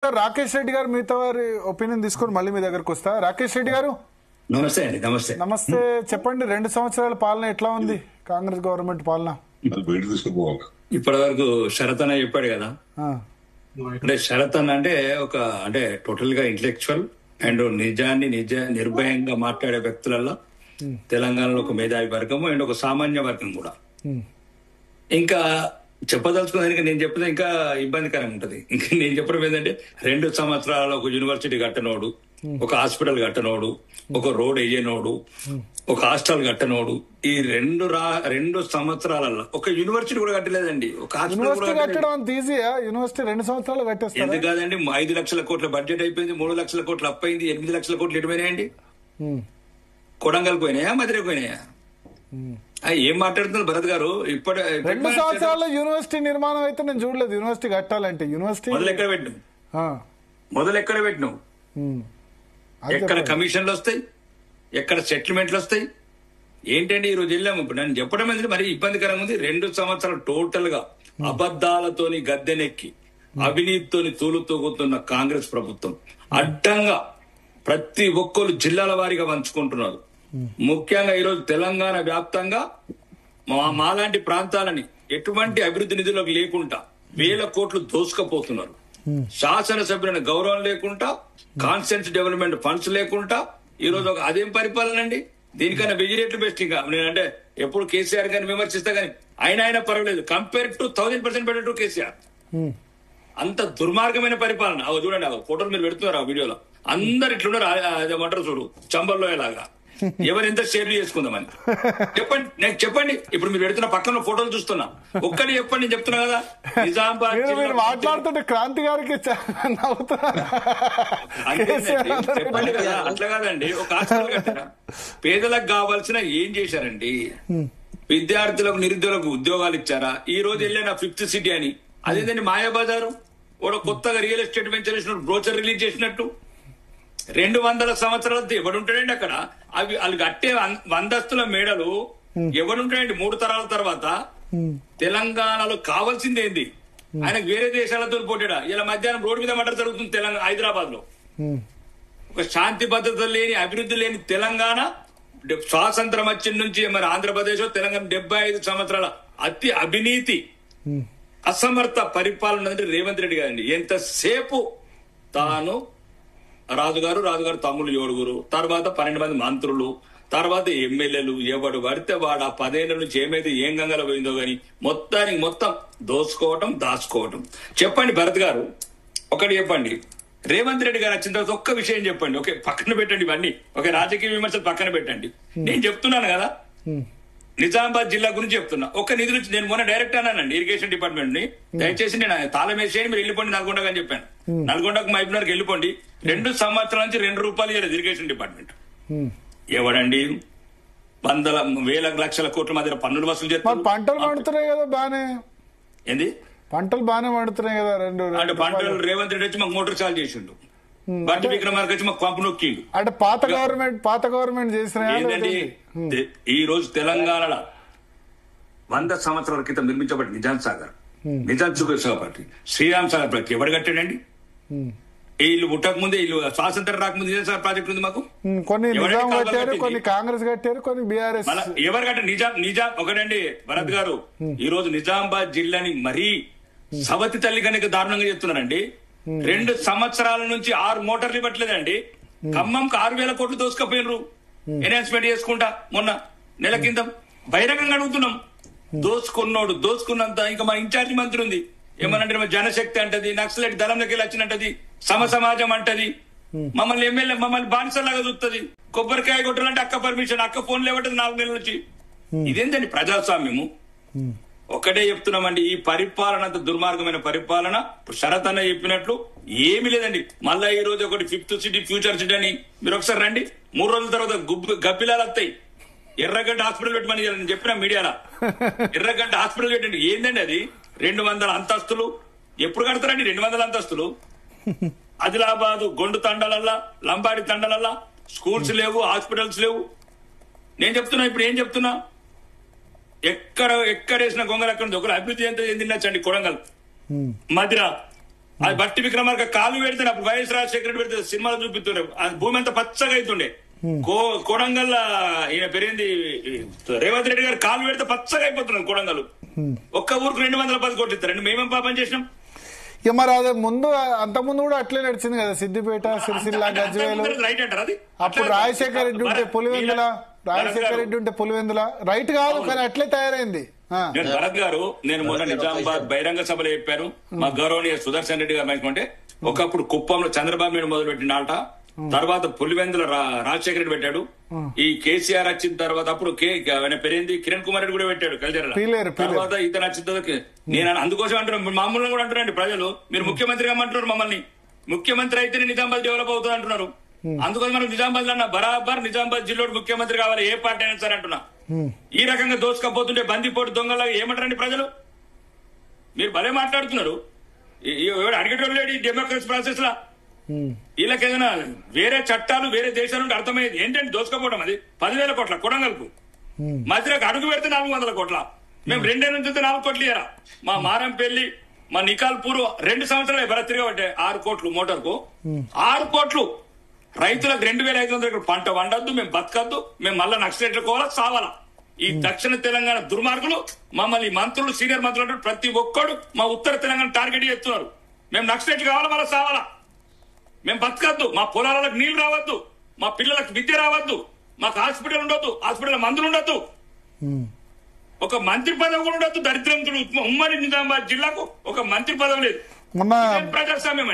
రాకేష్ రెడ్డి గారు మిగతా వారి ఒపీనియన్ తీసుకొని మళ్ళీ మీ దగ్గరకు వస్తా. రాకేష్ రెడ్డి గారు నమస్తే అండి. నమస్తే నమస్తే. చెప్పండి, 2 సంవత్సరాల పాలన ఎట్లా ఉంది కాంగ్రెస్ గవర్నమెంట్ పాలన? ఇప్పటి వరకు శరత్ అన్న చెప్పాడు కదా, అంటే శరత్ అన్న అంటే టోటల్ గా ఇంటలెక్చువల్ అండ్ నిర్భయంగా మాట్లాడే వ్యక్తులలో తెలంగాణలో ఒక మేధావి వర్గము అండ్ ఒక సామాన్య వర్గం కూడా. ఇంకా చెప్పదలుచుకున్నానికి నేను చెప్పిన ఇంకా ఇబ్బందికరంగా ఉంటది. ఇంకా నేను చెప్పడం ఏంటంటే 2 సంవత్సరాల ఒక యూనివర్సిటీ కట్టనోడు, ఒక హాస్పిటల్ కట్టనోడు, ఒక రోడ్ వేయనోడు, ఒక హాస్టల్ కట్టనోడు, ఈ 2 సంవత్సరాలలో ఒక యూనివర్సిటీ కూడా కట్టలేదండి. ఒక హాస్పిటల్ కట్టడం ఈజీయా? యూనివర్సిటీ 2 సంవత్సరాలు కట్టేస్తారు? ఎందుకు కాదండి, 5 లక్షల కోట్ల బడ్జెట్ అయిపోయింది, 3 లక్షల కోట్లు అప్పైంది, 8 లక్షల కోట్లు ఎటుపోయినాయండి? కొడంగల్ పోయినాయా, మధురై పోయినాయా? ఏం మాట్లాడుతున్నారు భరత్ గారు? 2 సంవత్సరాల్లో యూనివర్సిటీ నిర్మాణం అయితే నేను చూడలేదు. యూనివర్సిటీ కట్టాలంటే యూనివర్సిటీ మొదలు ఎక్కడ పెట్టినావు? ఎక్కడ కమిషన్లు వస్తాయి, ఎక్కడ సెటిల్మెంట్లు వస్తాయి? ఏంటంటే ఈ రోజు వెళ్ళాము. ఇప్పుడు నేను చెప్పడం ఏంటంటే మరి ఇబ్బందికరంగా ఉంది. 2 సంవత్సరాలు టోటల్ గా అబద్దాలతోని గద్దెనెక్కి అవినీతితోని తూలుతూగుతున్న కాంగ్రెస్ ప్రభుత్వం అడ్డంగా ప్రతి ఒక్కరు జిల్లాల వారీగా పంచుకుంటున్నారు. ముఖ్యంగా ఈరోజు తెలంగాణ వ్యాప్తంగా మాలాంటి ప్రాంతాలని ఎటువంటి అభివృద్ధి నిధులకు లేకుండా 1000 కోట్లు దోసుకపోతున్నారు. శాసనసభ్యులను గౌరవం లేకుండా, కాన్స్టిట్యూన్సీ డెవలప్మెంట్ ఫండ్స్ లేకుండా ఈ రోజు అదేం పరిపాలన అండి? దీనికన్నా వెజిరేట్లు బెస్ట్. ఇంకా నేనంటే ఎప్పుడు కేసీఆర్ గారిని విమర్శిస్తా కానీ ఆయన పర్వాలేదు, compare to 1000% better to KCR. అంత దుర్మార్గమైన పరిపాలన. అవి చూడండి, ఆ ఫోటోలు మీరు పెడుతున్నారు ఆ వీడియోలో, అందరు ఇట్లున్నారు. అదేమంటారు చూడు, చంబల్లో లాగా ఎవరెంత షేర్లు చేసుకుందామని చెప్పండి. ఇప్పుడు మీరు పెడుతున్న పక్కన ఫోటోలు చూస్తున్నా, ఒక్కటి చెప్పండి. నేను చెప్తున్నా కదా, నిజామాబాద్ మాట్లాడుతుంటే క్రాంతి గారికి చెప్పండి కదా. అట్లా కాదండి, ఒక హాస్పిటల్ కట్టారా? పేదలకు కావాల్సిన ఏం చేశారండి? విద్యార్థులకు, నిరుద్యోగులకు ఉద్యోగాలు ఇచ్చారా? ఈ రోజు వెళ్ళిన 5th సిటీ అని, అదేంటండి మాయాబజారు ఒక కొత్తగా రియల్ ఎస్టేట్ వెంచర్ చేసినట్టు, బ్రోచర్ రిలీజ్ చేసినట్టు. 200 సంవత్సరాలతో ఎవడుంటాడండి అక్కడ? అవి వాళ్ళు కట్టే 100 మేడలు ఎవడుంటాడండి 3 తరాల తర్వాత? తెలంగాణలో కావాల్సింది ఏంది? ఆయనకు వేరే దేశాలతో పోటాడా? ఇలా మధ్యాహ్నం రోడ్డు మీద మటర్ జరుగుతుంది తెలంగాణ, హైదరాబాద్ లో. ఒక శాంతి భద్రత లేని, అభివృద్ధి లేని తెలంగాణ స్వాతంత్రం వచ్చిన నుంచి మరి ఆంధ్రప్రదేశ్ తెలంగాణ 75 సంవత్సరాల అతి అవినీతి, అసమర్థ పరిపాలన రేవంత్ రెడ్డి గారండి. ఎంతసేపు తాను రాజుగారు తమ్ముళ్ళు 7, తర్వాత 12 మంది మంత్రులు, తర్వాత ఎమ్మెల్యేలు, ఎవడు పడితే వాడు ఆ 10 ఏళ్ల నుంచి ఏం గంగలో పోయిందో గాని మొత్తం దాచుకోవటం. చెప్పండి భరత్ గారు, ఒకటి చెప్పండి. రేవంత్ రెడ్డి గారు వచ్చిన తర్వాత ఒక్క విషయం చెప్పండి. ఓకే, పక్కన పెట్టండి ఇవన్నీ, ఒక రాజకీయ విమర్శలు పక్కన పెట్టండి. నేను చెప్తున్నాను కదా, నిజామాబాద్ జిల్లా గురించి చెప్తున్నా. ఒక్క నిధులు నేను మొన్న డైరెక్ట్ అన్నానండి ఇరిగేషన్ డిపార్ట్మెంట్ ని, దయచేసి నేను తాళం వేసేయండి, మీరు వెళ్ళిపోండి నల్గొండకు అని చెప్పాను. నల్గొండకు మహబూబ్నగర్కి వెళ్ళిపోండి. 2 సంవత్సరాల నుంచి 2 రూపాయలు ఇవ్వలేదు ఇరిగేషన్ డిపార్ట్మెంట్. ఎవడండి 100,000 లక్షల కోట్ల మధ్య పన్నులు వసూలు చేస్తారు? పంటలు పండుతున్నాయి కదా బానే. ఏంది పంటలు బానే పండుతున్నాయి కదా? అంటే పంటలు రేవంత్ రెడ్డి వచ్చి మాకు మోటార్ చాలు చేసిండు, బట్టి విక్రమార్క వచ్చి మాకు పంపు నొక్కిండు. అంటే పాత గవర్నమెంట్ చేసిన ఏంటండి? ఈ రోజు తెలంగాణలో 100 సంవత్సరాల క్రితం నిర్మించబడి నిజాం సాగర్, శ్రీరామ్ సాగర్ ప్రాజెక్ట్ ఎవరు కట్టాడండి? ఇల్లు పుట్టక ముందే, ఇల్లు స్వాతంత్రం రాకముందు నిజాం సాగర్ ప్రాజెక్ట్ ఉంది మాకు. కొన్ని కాంగ్రెస్ కట్టారు, కొన్ని బీఆర్ఎస్. ఎవరు కట్టారు? నిజాం ఒకటండి భరత్ గారు. ఈ రోజు నిజామాబాద్ జిల్లాని మరీ సవతి తల్లి కనుక దారుణంగా చెప్తున్నారండి. 2 సంవత్సరాల నుంచి 6 మోటార్లు ఇవ్వట్లేదండి. ఖమ్మంకి 6,000 కోట్లు దోసుకపోయినరు ఎన్హాన్స్మెంట్ చేసుకుంటా. మొన్న నెల కింద బహిరంగంగా అడుగుతున్నాం. దోసుకున్నంత. ఇంకా మా ఇన్ఛార్జి మంత్రి ఉంది, ఏమనంటే జనశక్తి అంటది, నక్సలైట్ దళంలోకి వెళ్ళి వచ్చినట్టది, సమాజం అంటది, మమ్మల్ని ఎమ్మెల్యే మమ్మల్ని బానిసలాగా చూస్తుంది. కొబ్బరికాయ కొట్టాలంటే అక్క పర్మిషన్, అక్క ఫోన్లు ఇవ్వటది 4 నెలల నుంచి. ఇదేంటండి ప్రజాస్వామ్యము? ఒక్కటే చెప్తున్నామండి, ఈ పరిపాలన అంత దుర్మార్గమైన పరిపాలన. శరత్ అన్న చెప్పినట్లు ఏమీ లేదండి. మళ్ళా ఈ రోజు ఒకటి 5th సిటీ, ఫ్యూచర్ సిటీ అని మీరు ఒకసారి రండి. 3 రోజుల తర్వాత గబ్బిలాలు వస్తాయి. ఎర్రగడ్డ హాస్పిటల్ పెట్టమని నేను చెప్పిన మీడియాలో. ఎర్రగడ్డ హాస్పిటల్ పెట్టండి. ఏందండి అది? 200 అంతస్తులు ఎప్పుడు కడతారండి? 200 అంతస్తులు. ఆదిలాబాద్ గొండు తండాలల్లా, లంబాడి తండాలల్లా స్కూల్స్ లేవు, హాస్పిటల్స్ లేవు. నేను చెప్తున్నా, ఇప్పుడు ఏం చెప్తున్నా, ఎక్కడేసిన గొంగలు అక్కడ ఒకరు అభివృద్ధి ఎంత చెందినచ్చండి. కొడంగల్, మధిర, అది బట్టి విక్రమార్క కాలు పెడితే అప్పుడు వైఎస్ రాజశేఖర రెడ్డి పెడితే సినిమాలు చూపిస్తుండే అది భూమి అంతా పచ్చగా అవుతుండే. కోడంగల్ ఈయన పేరేంది రేవంత్ రెడ్డి గారు కాలు పెడితే పచ్చగా అయిపోతున్నారు కోడంగల్. ఒక్క ఊరికి 210 కోట్లు ఇస్తారండి. మేమేం పాపం చేసినాం? ఇక మరి అదే ముందు అంతకుముందు కూడా అట్లే నడిచింది కదా, సిద్దిపేట, సిరిసిల్ల, గజ్వేలు. రైట్ అంటారు అది. అప్పుడు రాజశేఖర రెడ్డి ఉంటే పులివెందుల, రాజశేఖర రెడ్డి ఉంటే పులివెందుల. రైట్ కాదు కానీ అట్లే తయారైంది. భరత్ గారు, నేను మొన్న నిజామాబాద్ బహిరంగ సభలో చెప్పారు, మా గౌరవనీయ సుదర్శన్ రెడ్డి గారు అనుకుంటే ఒకప్పుడు కుప్పంలో చంద్రబాబు నాయుడు మొదలు పెట్టిన తర్వాత పులివెందుల రాజశేఖర రెడ్డి పెట్టాడు. ఈ కేసీఆర్ వచ్చిన తర్వాత అప్పుడు పేరేంది కిరణ్ కుమార్ రెడ్డి కూడా పెట్టాడు కలిజర్ల. తర్వాత ఇతను వచ్చిన తర్వాత నేను అందుకోసం అంటున్నాను, మామూలుగా కూడా అంటున్నాండి ప్రజలు, మీరు ముఖ్యమంత్రిగా అంటున్నారు మమ్మల్ని, ముఖ్యమంత్రి అయితేనే నిజామాబాద్ డెవలప్ అవుతుంది అంటున్నారు. అందుకోసం మనం నిజామాబాద్ అన్న బరాబర్ నిజామాబాద్ జిల్లాలో ముఖ్యమంత్రి కావాలి, ఏ పార్టీ అయినా సరే అంటున్నా. ఈ రకంగా దోసుకపోతుంటే బందిపోటు దొంగలాగా ఏమంటారండి ప్రజలు? మీరు భలే మాట్లాడుతున్నారు. అడిగేటోళ్ళు లేడు ఈ డెమోక్రసీ ప్రాసెస్ లా. వీళ్ళకి ఏదైనా వేరే చట్టాలు వేరే దేశాల నుండి అర్థమయ్యేది ఏంటంటే దోసుకపోవడం. అది 10,000 కోట్ల కొడంగల్కు మధ్యలోకి అడుగు పెడితే 400 కోట్ల. మేము 2 నుంచి 4 కోట్లు ఇయ్యరా? మా మారంపల్లి, మా నికాల్పూర్ 2 సంవత్సరాలు భరత్రిగా పడ్డాయి 6 కోట్లు మోటార్కు. 6 కోట్లు రైతులకు 2,500 పంట వండద్దు, మేము బతకద్దు, మేము మళ్ళా నక్సలైట్లు కోవాలా సావాలా. ఈ దక్షిణ తెలంగాణ దుర్మార్గులు మమ్మల్ని మంత్రులు, సీనియర్ మంత్రులు ప్రతి ఒక్కడు మా ఉత్తర తెలంగాణ టార్గెట్ చేస్తున్నారు. మేము నక్సలైట్లు కావాలా మళ్ళా సావాలా, మేము బతకద్దు, మా పొలాలకు నీళ్లు రావద్దు, మా పిల్లలకు విద్య రావద్దు, మాకు హాస్పిటల్ ఉండొద్దు, హాస్పిటల్ మందులు ఉండొద్దు, ఒక మంత్రి పదవి కూడా ఉండొద్దు. దరిద్రంతుడు ఉమ్మడి నిజామాబాద్ జిల్లాకు ఒక మంత్రి పదవి లేదు.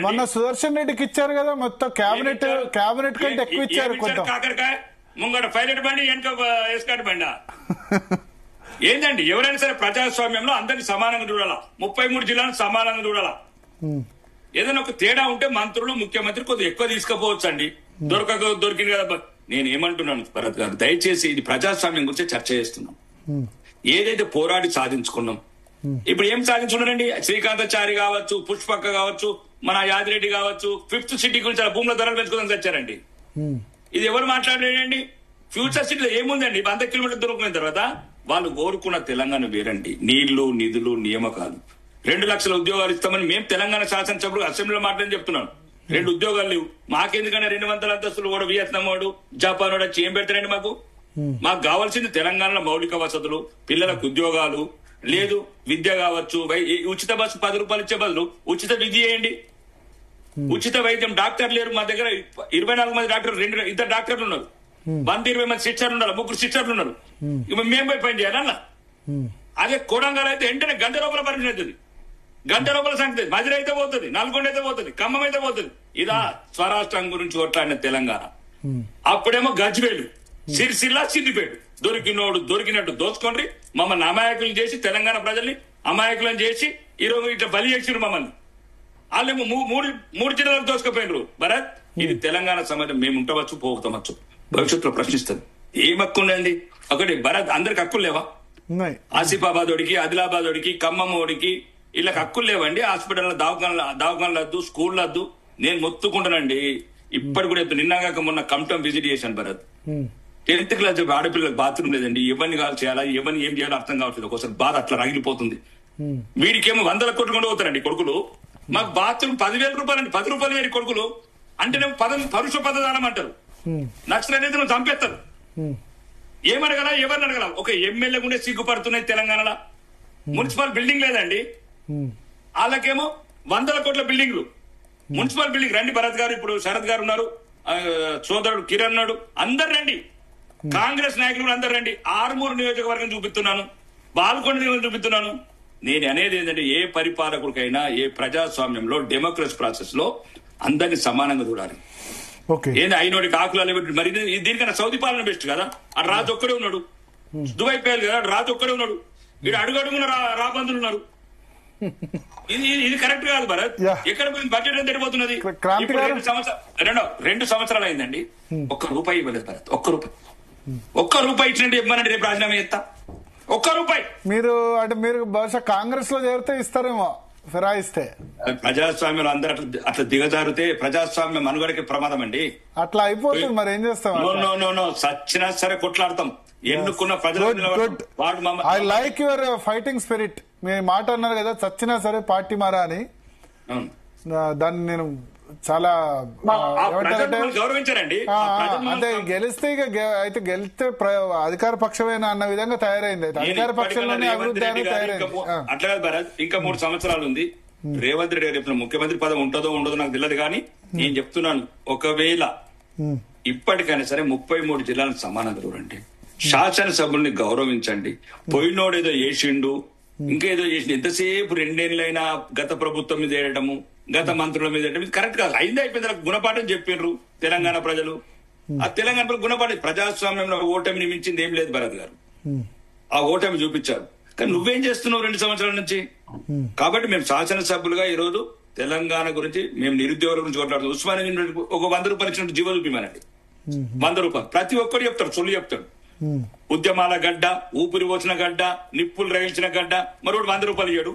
మొన్న సుదర్శన్ రెడ్డికి ఇచ్చారు కదా మొత్తం క్యాబినెట్ కంటే ఎక్కువ ఇచ్చారు. కాకరకాయ ముంగట పైలట్ బండి, వెనక ఎస్కాట్ బండి. ఏంటండి? ఎవరైనా సరే ప్రజాస్వామ్యంలో అందరినీ సమానంగా చూడాలా, 33 జిల్లాలను సమానంగా చూడాలా. ఏదైనా ఒక తేడా ఉంటే మంత్రులు, ముఖ్యమంత్రి కొద్దిగా ఎక్కువ తీసుకుపోవచ్చు అండి. దొరికింది కదా. నేను ఏమంటున్నాను భరత్ గారు, దయచేసి ఇది ప్రజాస్వామ్యం గురించి చర్చ చేస్తున్నాం. ఏదైతే పోరాడి సాధించుకున్నాం, ఇప్పుడు ఏం సాధించుకున్నారండి? శ్రీకాంతాచారి కావచ్చు, పుష్పక్క కావచ్చు, మన యాదిరెడ్డి కావచ్చు, 5th సిటీ గురించి భూముల ధరలు పెంచుకోవడానికి వచ్చారండి. ఇది ఎవరు మాట్లాడారండి? ఫ్యూచర్ సిటీలో ఏముందండి? 100 కిలోమీటర్లు దొరుకున్న తర్వాత వాళ్ళు కోరుకున్న తెలంగాణ వేరండి. నీళ్లు, నిధులు, నియామకాలు. 2 లక్షల ఉద్యోగాలు ఇస్తామని మేము తెలంగాణ శాసనసభ్యులు అసెంబ్లీలో మాట్లాడి చెప్తున్నాను. 2 ఉద్యోగాలు లేవు మాకెందుకంటే 200 అంతస్తులు కూడా వియత్నాం వాడు, జపాన్ వాడు వచ్చి ఏం పెడతారండి మాకు? మాకు కావాల్సింది తెలంగాణలో మౌలిక వసతులు, పిల్లలకు ఉద్యోగాలు, లేదు విద్య కావచ్చు, ఉచిత బస్సు 10 రూపాయలు ఇచ్చే బదులు ఉచిత విద్య చేయండి, ఉచిత వైద్యం. డాక్టర్ లేరు మా దగ్గర, 24 మంది డాక్టర్లు, 2 డాక్టర్లు ఉన్నారు, 120 మంది సిస్టర్లు ఉన్నారు, 3 సిస్టర్లు ఉన్నారు. మేము పోయి పని చేయాలన్న. అదే కోడంగల్ అయితే వెంటనే గంట లోపల పర్మిషన్ అవుతుంది, గంట లోపల సంగతి. మజిర అయితే పోతుంది, నల్గొండ అయితే పోతుంది, ఖమ్మం అయితే పోతుంది. ఇదా స్వరాష్ట్రం గురించి కొట్లాడిన తెలంగాణ. అప్పుడేమో గజ్వేలు, సిరిసిల్ల, సిద్దిపేట దొరికినోడు దొరికినట్టు దోచుకోండి మమ్మల్ని అమాయకులు చేసి, తెలంగాణ ప్రజల్ని అమాయకులను చేసి ఈరోజు ఇట్లా బలి చేసిరు మమ్మల్ని. వాళ్ళేమో 3 జిల్లాలకు దోసుకుపోయినరు. భరత్, ఇది తెలంగాణ సమాజం. మేము ఉండవచ్చు, పోతామచ్చు, భవిష్యత్తులో ప్రశ్నిస్తుంది. ఏం హక్కు ఉండండి? ఒకటి భరత్, అందరికి హక్కులు లేవా? ఆసిఫాబాద్ ఓడికి, ఆదిలాబాద్ ఓడికి, ఖమ్మం ఓడికి వీళ్ళకి హక్కులు లేవండి? హాస్పిటల్ దవాఖానలు వద్దు, స్కూల్ వద్దు. నేను మొత్తుకుంటానండి ఇప్పటి కూడా. నిన్నగాక మొన్న కంటం విజిట్ చేశాను భరత్. 10th క్లాస్ ఆడపిల్లలకు బాత్రూమ్ లేదండి. ఎవరిని కాల్ చేయాలా, ఎవరిని ఏం చేయాలో అర్థం కావట్లేదు. ఒకసారి బాధ అట్లా రగిలిపోతుంది. వీడికేమో 100 కోట్లు కొండ పోతారండి కొడుకులు. మాకు బాత్రూమ్ 10,000 రూపాయలు అండి, 10 రూపాయలు వేడి కొడుకులు అంటేనే పరుష పదదానం అంటారు. నక్సలైతే నువ్వు చంపేస్తారు. ఏమడగల, ఎవరిని అడగల? ఒక ఎమ్మెల్యే కూడా సిగ్గుపడుతున్నాయి తెలంగాణలో. మున్సిపల్ బిల్డింగ్ లేదండి, వాళ్ళకేమో 100 కోట్ల బిల్డింగ్లు, మున్సిపల్ బిల్డింగ్. రండి భరత్ గారు, ఇప్పుడు శరత్ గారు ఉన్నారు, సోదరుడు కిరణ్ ఉన్నాడు, అందరు రండి. కాంగ్రెస్ నాయకులు కూడా అందరు రండి. ఆర్మూరు నియోజకవర్గం చూపిస్తున్నాను, బాల్కొండ నియోజకవర్గం చూపిస్తున్నాను. నేను అనేది ఏంటంటే, ఏ పరిపాలకుడికైనా ఏ ప్రజాస్వామ్యంలో డెమోక్రసీ ప్రాసెస్ లో అందరినీ సమానంగా చూడాలి. ఏంది అయినోడికి ఆకులు పెట్టి మరి దీనికన్నా సౌదీ పాలన బెస్ట్ కదా. ఆ రాజు ఒక్కడే ఉన్నాడు, దుబాయ్ పేరు కదా, రాజు ఒక్కడే ఉన్నాడు. వీడు అడుగడుగున రాబందులు ఉన్నారు. ఇది కరెక్ట్ కాదు భరత్. ఎక్కడ పోయింది? బడ్జెట్ ఎంత ఎడిపోతున్నది? 2 సంవత్సరాలు అయిందండి, ₹1 ఇవ్వలేదు భరత్. ₹1 ఇచ్చినట్టు ఇవ్వనండి, రేపు రాజీనామా చేస్తా. ₹1 మీరు అంటే మీరు బహుశా కాంగ్రెస్ లో చేరితే ఇస్తారేమో ఫిరాయిస్తే. ప్రజాస్వామ్యం అందరూ అట్లా దిగజారితే ప్రజాస్వామ్యం మనుగడకి ప్రమాదం అండి. అట్లా అయిపోతుంది, మరి ఏం చేస్తాం? నో సచ్చినా సరే కొట్లాడతాం. ఎన్నుకున్న ప్రజలు. I like your fighting spirit. మీరు మాట అన్నారు కదా, చచ్చినా సరే పార్టీ మారా అని. దాన్ని నేను చాలా ఏమంటారంటే గౌరవించారండి. అంటే గెలిస్తే అయితే గెలిస్తే అధికార పక్షమేనా అన్న విధంగా తయారైంది. అధికార పక్షంలోనే అభివృద్ధి అనేది తయారైంది. అట్లా కాదు భరత్, ఇంకా 3 సంవత్సరాలు ఉంది. రేవంత్ రెడ్డి రేపు ముఖ్యమంత్రి పదవి ఉంటుందో ఉండదో నాకు తెలియదు, కానీ నేను చెప్తున్నాను, ఒకవేళ ఇప్పటికైనా సరే 33 జిల్లాలకు సమానంగా చూడండి. శాసనసభ్యుల్ని గౌరవించండి. పోయినోడేదో చేసిండు, ఇంకేదో చేసిండు, ఎంతసేపు 2 ఏళ్ళైనా గత ప్రభుత్వం మీద వేయడము, గత మంత్రుల మీద వేయడం, ఇది కరెక్ట్ కాదు. అయింది అయిపోయింది, గుణపాఠం చెప్పిర్రు తెలంగాణ ప్రజలు. ఆ తెలంగాణ ప్రజలు గుణపాఠం, ప్రజాస్వామ్యంలో ఓటమిని మించింది ఏం లేదు భరత్ గారు. ఆ ఓటమి చూపించారు. కానీ నువ్వేం చేస్తున్నావు 2 సంవత్సరాల నుంచి? కాబట్టి మేము శాసనసభ్యులుగా ఈ రోజు తెలంగాణ గురించి, మేము నిరుద్యోగుల గురించి కొట్లాడుతాం. ఉస్మానియా యూనివర్సిటీ ఒక 100 రూపాయలు ఇచ్చినట్టు జీవో చూపిమనండి. 100 రూపాయలు ప్రతి ఒక్కరు చెప్తాడు, సొల్లు చెప్తాడు. ఉద్యమాల గడ్డ, ఊపిరి పోసిన గడ్డ, నిప్పులు రగిల్చిన గడ్డ, మరొకటి 100 రూపాయలు ఇయ్యాడు.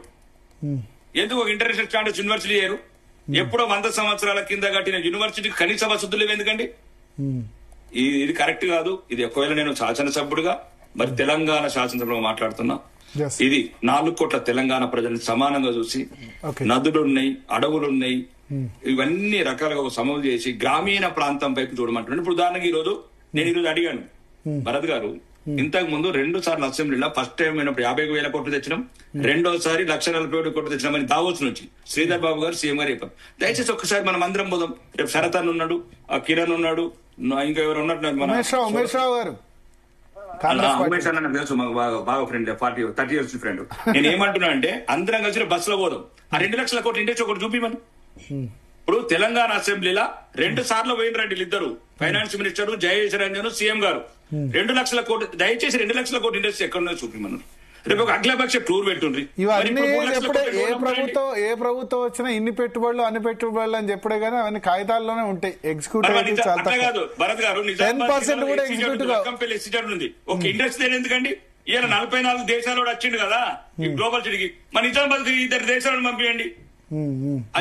ఎందుకు ఒక ఇంటర్నేషనల్ స్టాండర్డ్స్ యూనివర్సిటీ చేయరు? ఎప్పుడో 100 సంవత్సరాల కింద కట్టిన యూనివర్సిటీకి కనీస వసతులు లేవు ఎందుకండి? ఇది కరెక్ట్ కాదు. ఇది ఒకవేళ నేను శాసనసభ్యుడుగా మరి తెలంగాణ శాసనసభలో మాట్లాడుతున్నా, ఇది 4 కోట్ల తెలంగాణ ప్రజల్ని సమానంగా చూసి, నదులున్నాయి, అడవులున్నాయి, ఇవన్నీ రకాలుగా సమూలు చేసి గ్రామీణ ప్రాంతం వైపు చూడమంటున్నాను. ఇప్పుడు ఉదాహరణకి నేను ఈరోజు అడిగాను భరత్ గారు, ఇంతకు ముందు 2 సార్లు అసెంబ్లీలో ఫస్ట్ టైం అయినప్పుడు 50,000 కోట్లు తెచ్చినాం, రెండోసారి 1,40,000 కోట్లు తెచ్చినామని దావోస్ నుంచి శ్రీధర్ బాబు గారు సీఎం గారు చెప్పారు. దయచేసి ఒక్కసారి మనం అందరం పోదాం. రేపు శరతన్ ఉన్నాడు, కిరణ్ ఉన్నాడు, ఇంకా ఎవరు ఉన్నట్టు ఉమేష్ రావు గారు, ఉమేష్ అన్న నాకు తెలుసు, మాకు బాగా ఫ్రెండ్, 30 years ఫ్రెండ్. నేను ఏమంటున్నా అంటే అందరం కలిసి బస్సులో పోదాం. ఆ 2 లక్షల కోట్లు ఇంటే ఒకటి చూపిమని. ఇప్పుడు తెలంగాణ అసెంబ్లీలో 2 సార్లు పోయినరండి ఇద్దరు, finance minister Jayesh Ranjan, CM గారు. 2 లక్షల కోట్లు, దయచేసి 2 లక్షల కోట్లు ఇండస్ట్రీ ఎక్కడో చూపిమన్నారు. రేపు ఒక అఖిలపక్ష టూర్ పెట్టుండ్రి. ఇవన్నీ ఏ ప్రభుత్వం వచ్చినా ఇన్ని పెట్టుబడులు అన్ని పెట్టుబడులు అని చెప్పడే గానీ అవన్నీ కాగితాల్లోనే ఉంటాయి. ఎగ్జిక్యూటివ్ కాదు భరత్ గారు, 10% కూడా ఎగ్జిక్యూటివ్ ఉంది. ఒక ఇండస్ట్రీ ఎందుకండి? ఈయన 44 దేశాలు వచ్చిండు కదా ఈ గ్లోబల్ సిటీకి. మన నిజామాబాద్ 2 దేశాలను పంపించండి.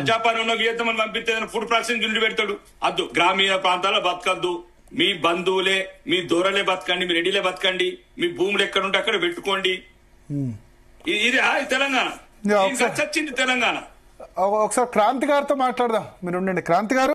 జపాన్ ఉన్న వియత్నాం పంపిస్తే ఫుడ్ ప్రాసెసింగ్ యూనిట్ పెడతాడు. అద్దు, గ్రామీణ ప్రాంతాల్లో బతకద్దు, మీ బంధువులే, మీ దూరలే బతకండి, మీ రెడ్డిలే బతకండి, మీ భూములు ఎక్కడ ఉంటే అక్కడ పెట్టుకోండి. ఇది తెలంగాణ చచ్చింది తెలంగాణ. ఒకసారి క్రాంతి గారితో మాట్లాడదాం. మీరు ఉండండి క్రాంతి గారు.